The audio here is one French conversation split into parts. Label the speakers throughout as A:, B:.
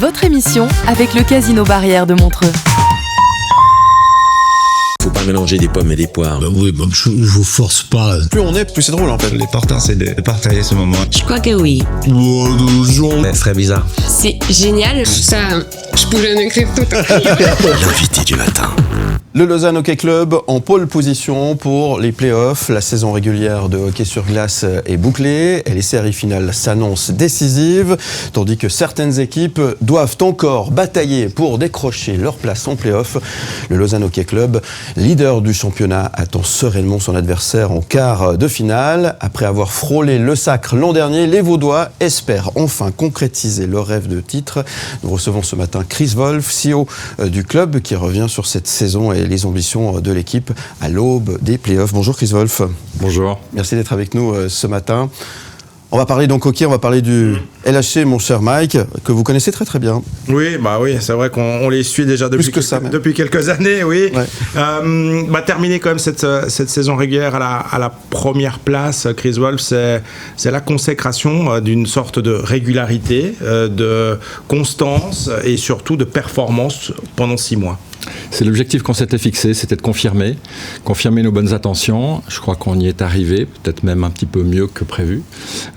A: votre émission avec le Casino Barrière de Montreux.
B: Faut pas mélanger des pommes et des poires.
C: Oui, je vous force pas.
D: Plus on est, plus c'est drôle en fait.
E: L'important c'est de partager ce moment.
F: Je crois que oui.
B: C'est très bizarre.
F: C'est génial. Ça, je pourrais en écrire tout.
B: L'invité du matin.
D: Le Lausanne Hockey Club en pole position pour les playoffs. La saison régulière de hockey sur glace est bouclée et les séries finales s'annoncent décisives, tandis que certaines équipes doivent encore batailler pour décrocher leur place en playoffs. Le Lausanne Hockey Club, leader du championnat, attend sereinement son adversaire en quart de finale. Après avoir frôlé le sacre l'an dernier, les Vaudois espèrent enfin concrétiser leur rêve de titre. Nous recevons ce matin Chris Wolf, CEO du club, qui revient sur cette saison et les ambitions de l'équipe à l'aube des playoffs. Bonjour Chris Wolf.
G: Bonjour.
D: Merci d'être avec nous ce matin. On va parler donc hockey, on va parler du LHC, mon cher Mike, que vous connaissez très très bien.
G: Oui, c'est vrai qu'on les suit déjà depuis quelques années, oui. Ouais. Terminer quand même cette saison régulière à la première place, Chris Wolf, c'est la consécration d'une sorte de régularité, de constance et surtout de performance pendant 6 mois.
H: C'est l'objectif qu'on s'était fixé, c'était de confirmer nos bonnes intentions. Je crois qu'on y est arrivé, peut-être même un petit peu mieux que prévu.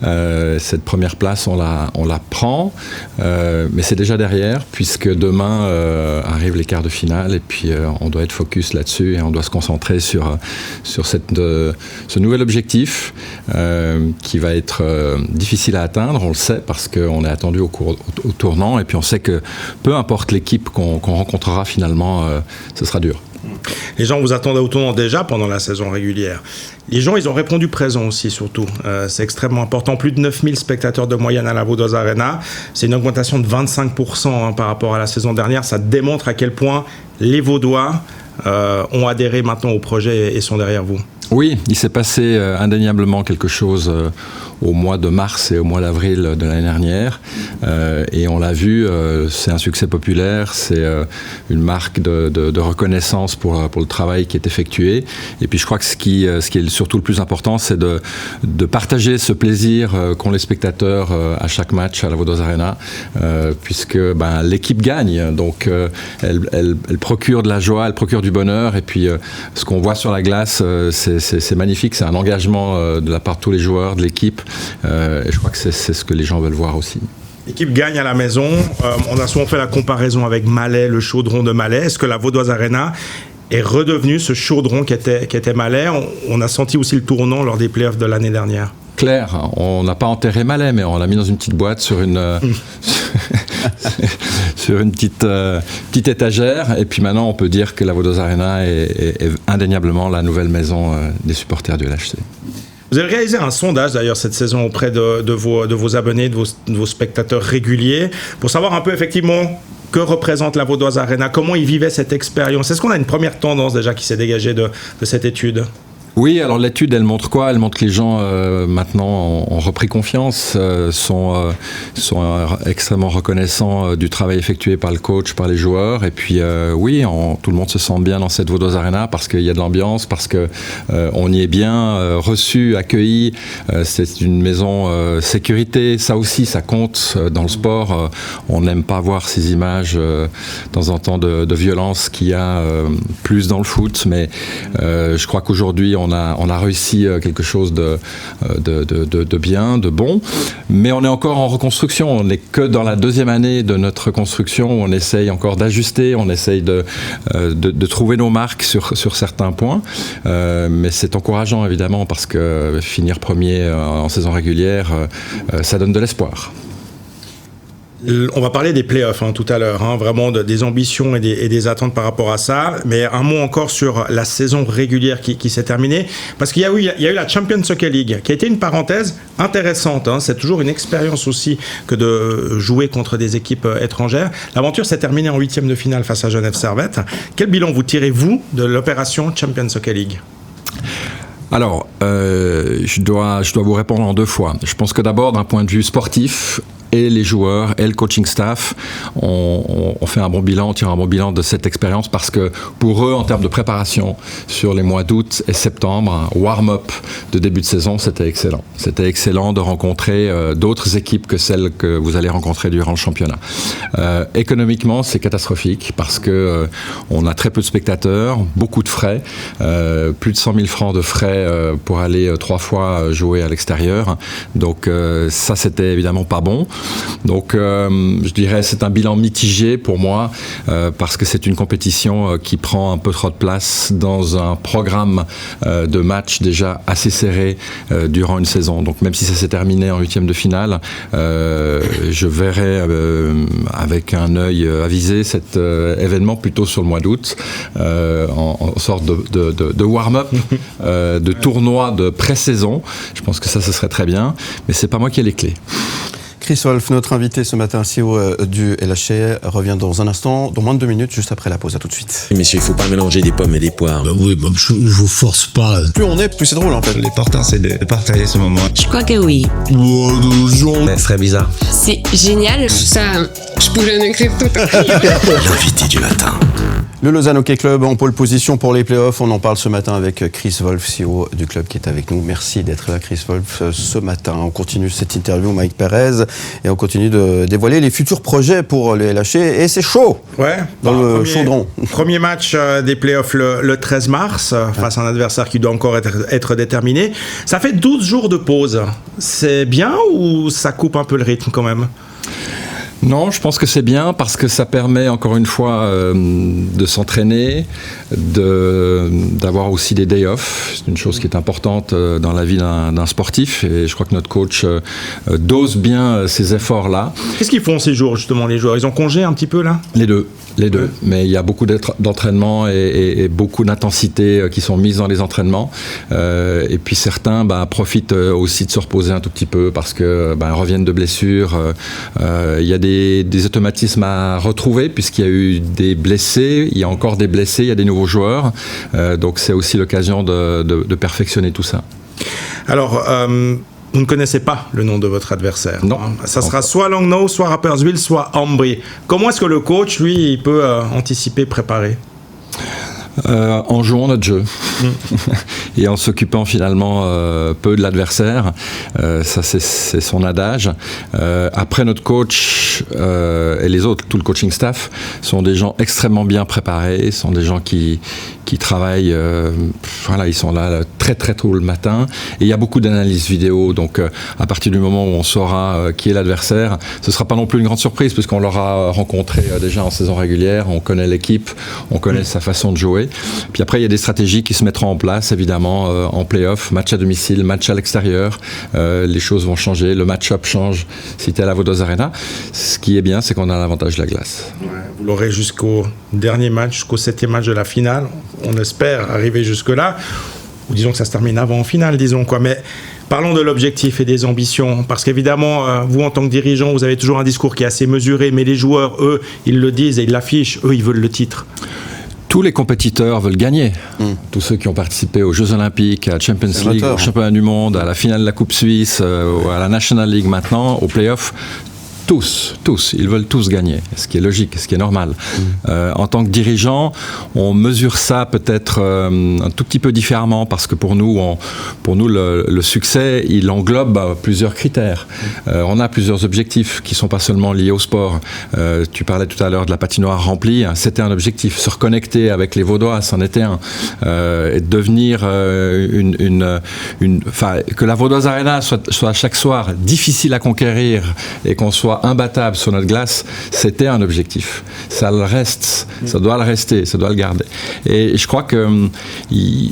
H: Cette première place, on la prend, mais c'est déjà derrière, puisque demain arrivent les quarts de finale, et puis on doit être focus là-dessus, et on doit se concentrer sur ce nouvel objectif qui va être difficile à atteindre, on le sait, parce qu'on est attendu au tournant, et puis on sait que peu importe l'équipe qu'on rencontrera finalement, ce sera dur.
G: Les gens vous attendaient au tournant déjà pendant la saison régulière. Les gens, ils ont répondu présent aussi, surtout. C'est extrêmement important. Plus de 9000 spectateurs de moyenne à la Vaudoise Arena. C'est une augmentation de 25% par rapport à la saison dernière. Ça démontre à quel point les Vaudois ont adhéré maintenant au projet et sont derrière vous.
H: Oui, il s'est passé indéniablement quelque chose au mois de mars et au mois d'avril de l'année dernière. Et on l'a vu, c'est un succès populaire, c'est une marque de reconnaissance pour le travail qui est effectué. Et puis je crois que ce qui est surtout le plus important, c'est de partager ce plaisir qu'ont les spectateurs à chaque match à la Vaudoise Arena, puisque l'équipe gagne. Donc elle procure de la joie, elle procure du bonheur. Et puis ce qu'on voit sur la glace, c'est magnifique, c'est un engagement de la part de tous les joueurs, de l'équipe. Et je crois que c'est ce que les gens veulent voir aussi.
G: L'équipe gagne à la maison. On a souvent fait la comparaison avec Malais, le chaudron de Malais. Est-ce que la Vaudoise Arena est redevenue ce chaudron qui était Malais? On a senti aussi le tournant lors des playoffs de l'année dernière.
H: Clair, on n'a pas enterré Malais, mais on l'a mis dans une petite boîte sur une petite étagère. Et puis maintenant, on peut dire que la Vaudoise Arena est indéniablement la nouvelle maison des supporters du LHC.
G: Vous avez réalisé un sondage d'ailleurs cette saison auprès de vos abonnés, de vos spectateurs réguliers, pour savoir un peu effectivement que représente la Vaudoise Arena, comment ils vivaient cette expérience. Est-ce qu'on a une première tendance déjà qui s'est dégagée de cette étude ?
H: Oui, alors l'étude, elle montre quoi ? Elle montre que les gens maintenant ont repris confiance, sont extrêmement reconnaissants du travail effectué par le coach, par les joueurs. Et puis oui, tout le monde se sent bien dans cette Vaudoise Arena parce qu'il y a de l'ambiance, parce que on y est bien reçu, accueilli. C'est une maison sécurité. Ça aussi, ça compte dans le sport. On n'aime pas voir ces images de temps en temps de violence qu'il y a plus dans le foot, mais je crois qu'aujourd'hui on a réussi quelque chose de bien, de bon, mais on est encore en reconstruction. On n'est que dans la 2e année de notre reconstruction. On essaye encore d'ajuster, on essaye de trouver nos marques sur certains points, mais c'est encourageant évidemment parce que finir premier en saison régulière, ça donne de l'espoir.
G: On va parler des playoffs tout à l'heure, vraiment des ambitions et des attentes par rapport à ça. Mais un mot encore sur la saison régulière qui s'est terminée. Parce qu'il y a eu la Champions Hockey League, qui a été une parenthèse intéressante. C'est toujours une expérience aussi que de jouer contre des équipes étrangères. L'aventure s'est terminée en 8e de finale face à Genève Servette. Quel bilan vous tirez-vous de l'opération Champions Hockey League ?
H: Alors, je dois vous répondre en 2 fois. Je pense que d'abord, d'un point de vue sportif, et les joueurs et le coaching staff ont fait un bon bilan, on tire un bon bilan de cette expérience parce que pour eux, en termes de préparation sur les mois d'août et septembre, un warm-up de début de saison, c'était excellent. C'était excellent de rencontrer d'autres équipes que celles que vous allez rencontrer durant le championnat. Économiquement, c'est catastrophique parce que on a très peu de spectateurs, beaucoup de frais, plus de 100 000 francs de frais pour aller 3 fois jouer à l'extérieur. Donc ça, c'était évidemment pas bon. Donc je dirais c'est un bilan mitigé pour moi parce que c'est une compétition qui prend un peu trop de place dans un programme de matchs déjà assez serré durant une saison. Donc même si ça s'est terminé en 8e de finale, je verrai avec un œil avisé cet événement plutôt sur le mois d'août en sorte de warm-up, de tournoi de pré-saison. Je pense que ça, ce serait très bien, mais c'est pas moi qui ai les clés.
D: Chris Wolf, notre invité ce matin, CEO du LHC, revient dans un instant, dans moins de 2 minutes, juste après la pause. À tout de suite.
B: Messieurs, il faut pas mélanger des pommes et des poires.
C: Oui, je vous force pas.
D: Plus on est, plus c'est drôle en fait.
E: L'important, c'est de partager ce moment.
F: Je crois que oui.
B: C'est très bizarre.
F: C'est génial. Ça, je pourrais en écrire tout.
B: L'invité du matin.
D: Le Lausanne Hockey Club en pole position pour les playoffs. On en parle ce matin avec Chris Wolf, CEO du club qui est avec nous. Merci d'être là, Chris Wolf, ce matin. On continue cette interview, Mike Perez, et on continue de dévoiler les futurs projets pour le LHC. Et c'est chaud dans le chaudron.
G: Premier match des playoffs le 13 mars face à un adversaire qui doit encore être déterminé. Ça fait 12 jours de pause. C'est bien ou ça coupe un peu le rythme quand même ?
H: Non, je pense que c'est bien parce que ça permet encore une fois de s'entraîner, d'avoir aussi des day off. C'est une chose qui est importante dans la vie d'un sportif et je crois que notre coach dose bien ces efforts-là.
G: Qu'est-ce qu'ils font ces jours justement les joueurs ? Ils ont congé un petit peu là ?
H: Les deux. Mais il y a beaucoup d'entraînements et beaucoup d'intensité qui sont mises dans les entraînements. Et puis certains profitent aussi de se reposer un tout petit peu parce que reviennent de blessures. Il y a des automatismes à retrouver puisqu'il y a eu des blessés, il y a encore des blessés, il y a des nouveaux joueurs. Donc c'est aussi l'occasion de perfectionner tout ça.
G: Alors, vous ne connaissez pas le nom de votre adversaire.
H: Non.
G: Ça sera soit Langnau, soit Rapperswil, soit Ambry. Comment est-ce que le coach, lui, il peut anticiper, préparer ?
H: En jouant notre jeu et en s'occupant finalement peu de l'adversaire, ça c'est son adage. Après notre coach et les autres, tout le coaching staff sont des gens extrêmement bien préparés, sont des gens qui travaillent, ils sont là très très tôt le matin et il y a beaucoup d'analyses vidéo, donc à partir du moment où on saura qui est l'adversaire, ce sera pas non plus une grande surprise puisqu'on l'aura rencontré déjà en saison régulière, on connaît l'équipe, on connaît sa façon de jouer. Puis après il y a des stratégies qui se mettront en place évidemment en play-off, match à domicile, match à l'extérieur, les choses vont changer, le match-up change si tu es à la Vaudoise Arena. Ce qui est bien, c'est qu'on a l'avantage de la glace.
G: Ouais, vous l'aurez jusqu'au dernier match, jusqu'au 7e match de la finale. On espère arriver jusque-là, ou disons que ça se termine avant en finale, disons quoi. Mais parlons de l'objectif et des ambitions, parce qu'évidemment, vous en tant que dirigeant, vous avez toujours un discours qui est assez mesuré, mais les joueurs, eux, ils le disent et ils l'affichent, eux, ils veulent le titre.
H: Tous les compétiteurs veulent gagner. Tous ceux qui ont participé aux Jeux Olympiques, à la Champions League, au Championnat du Monde, à la finale de la Coupe Suisse, à la National League maintenant, aux Playoffs. Tous, ils veulent tous gagner, ce qui est logique, ce qui est normal. En tant que dirigeant, on mesure ça peut-être un tout petit peu différemment parce que pour nous, le succès, il englobe plusieurs critères. On a plusieurs objectifs qui ne sont pas seulement liés au sport. Tu parlais tout à l'heure de la patinoire remplie, c'était un objectif. Se reconnecter avec les Vaudois, c'en était un. Et devenir que la Vaudoise Arena soit chaque soir difficile à conquérir et qu'on soit imbattable sur notre glace, c'était un objectif. Ça le reste, ça doit le rester, ça doit le garder. Et je crois que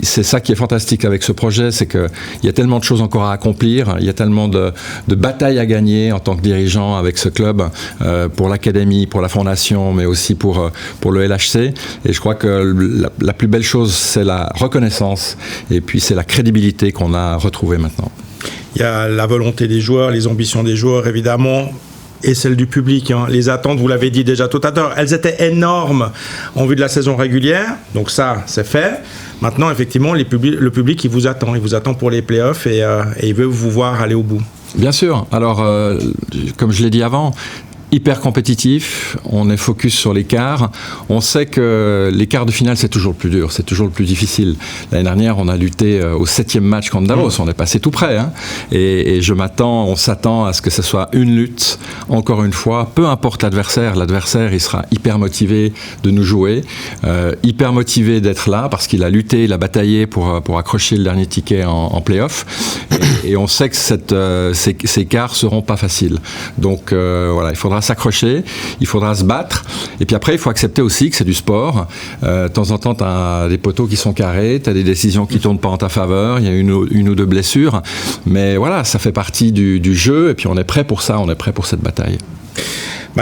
H: c'est ça qui est fantastique avec ce projet, c'est qu'il y a tellement de choses encore à accomplir, il y a tellement de batailles à gagner en tant que dirigeant avec ce club, pour l'académie, pour la fondation, mais aussi pour le LHC. Et je crois que la plus belle chose, c'est la reconnaissance et puis c'est la crédibilité qu'on a retrouvée maintenant.
G: Il y a la volonté des joueurs, les ambitions des joueurs, évidemment, et celle du public. Les attentes, vous l'avez dit déjà tout à l'heure, elles étaient énormes en vue de la saison régulière. Donc ça, c'est fait. Maintenant, effectivement, le public, il vous attend pour les playoffs et il veut vous voir aller au bout.
H: Bien sûr. Alors, comme je l'ai dit avant, hyper compétitif, on est focus sur les quarts. On sait que les quarts de finale, c'est toujours le plus dur, c'est toujours le plus difficile. L'année dernière, on a lutté au 7e match contre Davos, on est passé tout près. Hein. Et on s'attend à ce que ce soit une lutte, encore une fois, peu importe l'adversaire, il sera hyper motivé de nous jouer, hyper motivé d'être là, parce qu'il a lutté, il a bataillé pour accrocher le dernier ticket en play-off. Et on sait que ces quarts seront pas faciles. Donc voilà, il faudra s'accrocher, il faudra se battre, et puis après il faut accepter aussi que c'est du sport. De temps en temps tu as des poteaux qui sont carrés, tu as des décisions qui tournent pas en ta faveur, il y a une ou deux blessures, mais voilà, ça fait partie du jeu, et puis on est prêt pour ça, on est prêt pour cette bataille.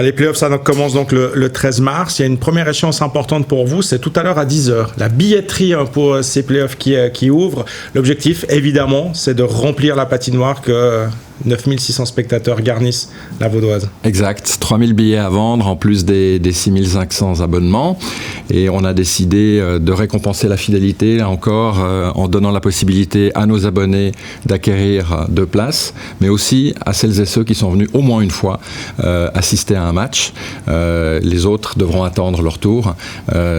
G: Les playoffs, ça commence donc le 13 mars. Il y a une première échéance importante pour vous, c'est tout à l'heure à 10h. La billetterie pour ces playoffs qui ouvrent. L'objectif, évidemment, c'est de remplir la patinoire que 9600 spectateurs garnissent la Vaudoise.
H: Exact, 3000 billets à vendre en plus des 6500 abonnements, et on a décidé de récompenser la fidélité là encore en donnant la possibilité à nos abonnés d'acquérir 2 places, mais aussi à celles et ceux qui sont venus au moins une fois assister à un match. Les autres devront attendre leur tour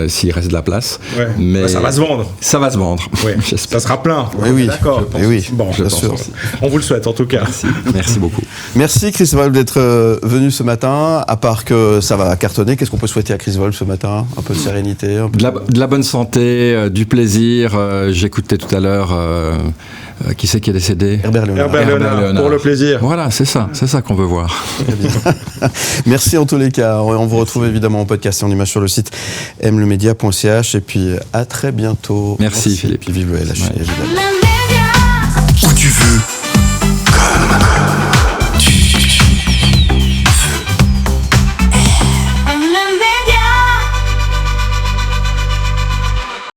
H: s'il reste de la place.
G: Ouais.
H: Mais
G: ça va se vendre.
H: Ça va se vendre.
G: Ouais. Ça sera plein.
D: Oui,
G: d'accord.
D: Oui,
G: bon,
D: bien sûr.
G: On vous le souhaite en tout cas.
H: Merci beaucoup.
D: Merci Chris Wolf d'être venu ce matin. À part que ça va cartonner, qu'est-ce qu'on peut souhaiter à Chris Wolf ce matin? Un peu de sérénité, un peu
H: de la bonne santé, du plaisir. J'écoutais tout à l'heure qui c'est qui est décédé?
G: Herbert Léonard, pour le plaisir.
H: Voilà, c'est ça qu'on veut voir.
D: Très bien. Merci en tous les cas. On vous retrouve évidemment en podcast et en image sur le site mlemedia.ch, et puis à très bientôt.
H: Merci Philippe.
D: Et puis vive le LHC, évidemment.
B: Où tu veux, comme